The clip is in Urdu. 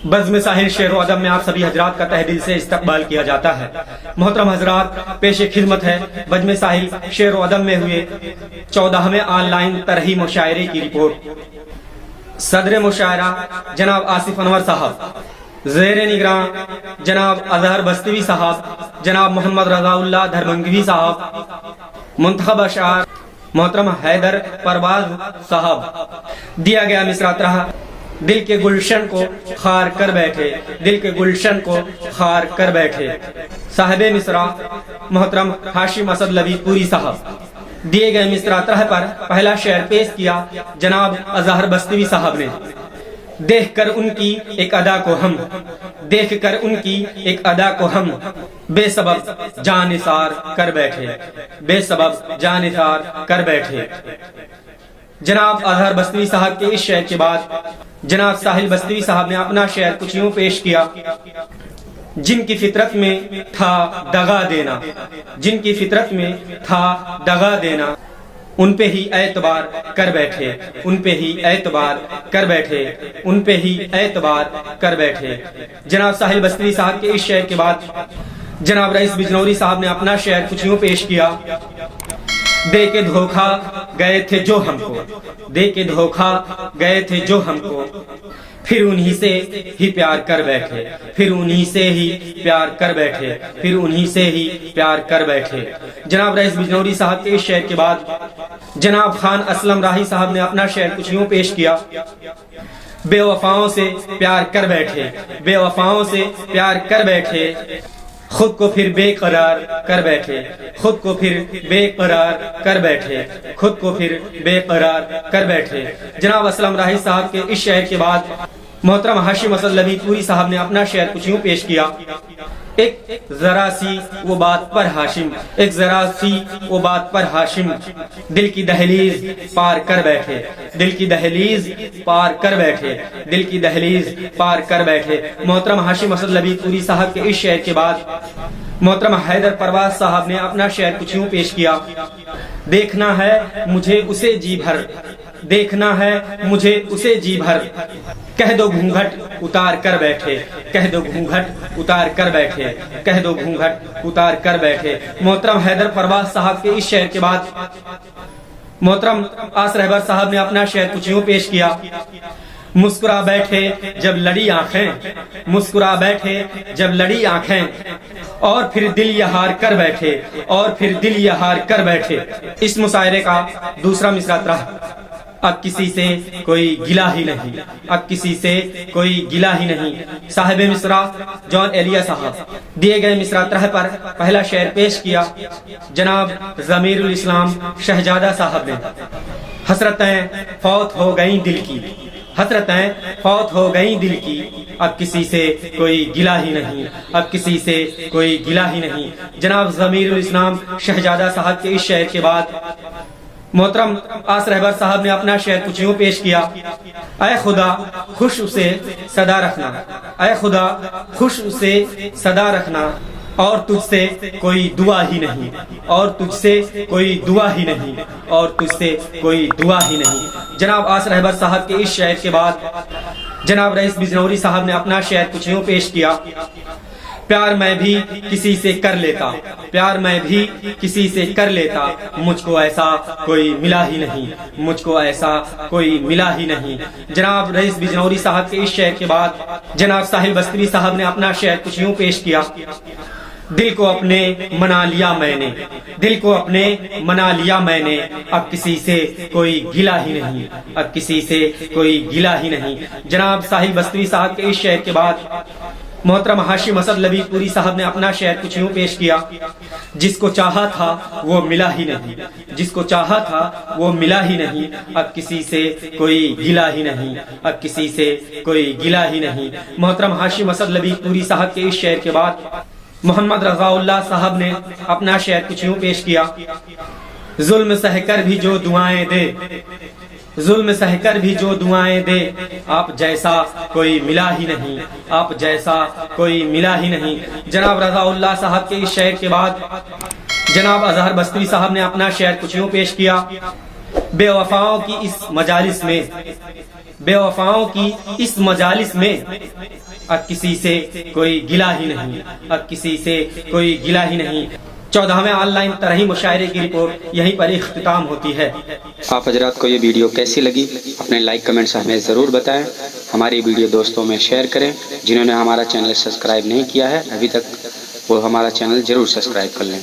بزم ساحل شعر و ادب میں آپ سبھی حضرات کا تہ دل سے استقبال کیا جاتا ہے۔ محترم حضرات، پیش خدمت ہے بزم ساحل شعر و ادب میں ہوئے 14ویں آن لائن طرحی مشاعرے کی رپورٹ۔ صدر مشاعرہ جناب آصف انور صاحب، زیر نگراں جناب اظہر بستوی صاحب، جناب محمد رضا اللہ دھرمنگوی صاحب۔ منتخب اشعار محترم حیدر پرواز صاحب۔ دیا گیا مصرع طرح: دل کے گلشن کو خار کر بیٹھے، دل کے گلشن کو خار کر بیٹھے۔ صاحب مصرع محترم ہاشم اسد لوی پوری صاحب۔ دیے گئے مصرع طرح پر پہلا شعر پیش کیا جناب اظہر بستوی صاحب نے۔ دیکھ کر ان کی ایک ادا کو ہم، دیکھ کر ان کی ایک ادا کو ہم بے سبب جاں نثار کر بیٹھے، بے سبب جاں نثار کر بیٹھے۔ جناب اظہر بستوی صاحب کے اس شعر کے بعد جناب ساحل بستوی صاحب نے اپنا شعر کچھ یوں پیش کیا: جن کی فطرت میں تھا دغا دینا، جن کی فطرت میں تھا دغا دینا، ان پہ ہی اعتبار کر بیٹھے، ان پہ ہی اعتبار کر بیٹھے، ان پہ ہی اعتبار کر بیٹھے۔ جناب ساحل بستوی صاحب کے اس شعر کے بعد جناب رئیس بجنوری صاحب نے اپنا شعر کچھ یوں پیش کیا: دے کے دھوکا گئے تھے جو ہم کو، دے کے دھوکا گئے تھے جو ہم کو، پھر انہی سے ہی پیار کر بیٹھے، پھر انہی سے ہی پیار کر بیٹھے، پھر انہی سے ہی پیار کر بیٹھے۔ جناب رئیس بجنوری صاحب کے اس شعر کے بعد جناب خان اسلم راہی صاحب نے اپنا شعر کچھ یوں پیش کیا: بے وفاؤں سے پیار کر بیٹھے، بے وفاؤں سے پیار کر بیٹھے، خود کو پھر بے قرار کر بیٹھے، خود کو پھر بے قرار کر بیٹھے، خود کو پھر بے قرار کر بیٹھے۔ جناب اسلم راہی صاحب کے اس شعر کے بعد محترم ہاشم اسد لوی پوری صاحب نے اپنا شعر کچھ یوں پیش کیا: ایک ذرا سی وہ بات پر ہاشم، ایک ذرا سی وہ بات پر ہاشم، دل کی دہلیز پار کر بیٹھے، دل کی دہلیز پار کر بیٹھے، دل کی دہلیز پار کر بیٹھے۔ محترم ہاشم اسد لوی پوری صاحب کے اس شعر کے بعد محترم حیدر پرواز صاحب نے اپنا شعر کچھ یوں پیش کیا: دیکھنا ہے مجھے اسے جی بھر، دیکھنا ہے مجھے اسے جی بھر، کہہ دو گھونگھٹ اتار کر بیٹھے، کہہ دو گھونگھٹ اتار کر بیٹھے، کہہ دو گھونگھٹ اتار کر بیٹھے۔ محترم حیدر پرواز صاحب کے اس شعر کے بعد محترم آس رہبر صاحب نے اپنا شعر کچھ یوں پیش کیا: مسکرا بیٹھے جب لڑی آنکھیں، مسکرا بیٹھے جب لڑی آنکھیں، اور پھر دل یہ ہار کر بیٹھے، اور پھر دل یہ ہار کر بیٹھے۔ اس مشاعرے کا دوسرا مصرع طرح: اب کسی سے کوئی گلہ ہی نہیں، اب کسی سے کوئی گلہ ہی نہیں۔ صاحب مصرع جان ایلیا صاحب۔ دیے گئے مصرع طرح پر پہلا شعر پیش کیا جناب ضمیر الاسلام شہزادہ صاحب نے۔ حسرتیں فوت ہو گئیں دل کی، حسرتیں فوت ہو گئیں دل کی، اب کسی سے کوئی گلہ ہی نہیں، اب کسی سے کوئی گلہ ہی نہیں۔ جناب ضمیر الاسلام شہزادہ صاحب کے اس شعر کے بعد محترم آس رہبر صاحب نے اپنا شعر کچھ یوں پیش کیا: اے خدا خوش اسے صدا رکھنا، اے خدا خوش اسے صدا رکھنا، اور تجھ سے کوئی دعا ہی نہیں، اور تجھ سے کوئی دعا ہی نہیں، اور تجھ سے کوئی دعا ہی نہیں۔ جناب آس رہبر صاحب کے اس شعر کے بعد جناب رئیس بجنوری صاحب نے اپنا شعر کچھ یوں پیش کیا: پیار میں بھی کسی سے کر لیتا، پیار میں بھی کسی سے کر لیتا، مجھ کو ایسا کوئی ملا ہی نہیں، مجھ کو ایسا کوئی ملا ہی نہیں۔ جناب رئیس بجنوری صاحب کے اس شعر کے بعد جناب ساحل بستوی صاحب نے اپنا شعر کچھ یوں پیش کیا: دل کو اپنے منا لیا میں نے، دل کو اپنے منا لیا میں نے، اب کسی سے کوئی گلہ ہی نہیں، اب کسی سے کوئی گلہ ہی نہیں۔ جناب ساحل بستوی صاحب کے اس شعر کے بعد محترم ہاشم اسد لوی پوری صاحب نے اپنا شعر کچھ یوں پیش کیا: جس کو چاہا تھا وہ ملا ہی نہیں، جس کو چاہا تھا وہ ملا ہی نہیں، اب کسی سے کوئی گلہ ہی نہیں، اب کسی سے کوئی گلہ ہی نہیں۔ محترم ہاشم اسد لوی پوری صاحب کے اس شعر کے بعد محمد رضا اللہ صاحب نے اپنا شعر کچھ یوں پیش کیا: ظلم سہ کر بھی جو دعائیں دے، ظلم سہ کر بھی جو دعائیں دے، آپ جیسا کوئی ملا ہی نہیں، آپ جیسا کوئی ملا ہی نہیں۔ جناب رضا اللہ صاحب کے اس شعر کے بعد جناب اظہر بستوی صاحب نے اپنا شعر کچھ یوں پیش کیا: بے وفاؤں کی اس مجالس میں، بے وفاؤں کی اس مجالس میں اب کسی سے کوئی گلہ ہی نہیں، اب کسی سے کوئی گلہ ہی نہیں۔ 14ویں آن لائن طرحی مشاعرے کی رپورٹ یہیں پر اختتام ہوتی ہے۔ آپ حضرات کو یہ ویڈیو کیسی لگی اپنے لائک کمنٹ سے ہمیں ضرور بتائیں۔ ہماری ویڈیو دوستوں میں شیئر کریں۔ جنہوں نے ہمارا چینل سبسکرائب نہیں کیا ہے ابھی تک، وہ ہمارا چینل ضرور سبسکرائب کر لیں۔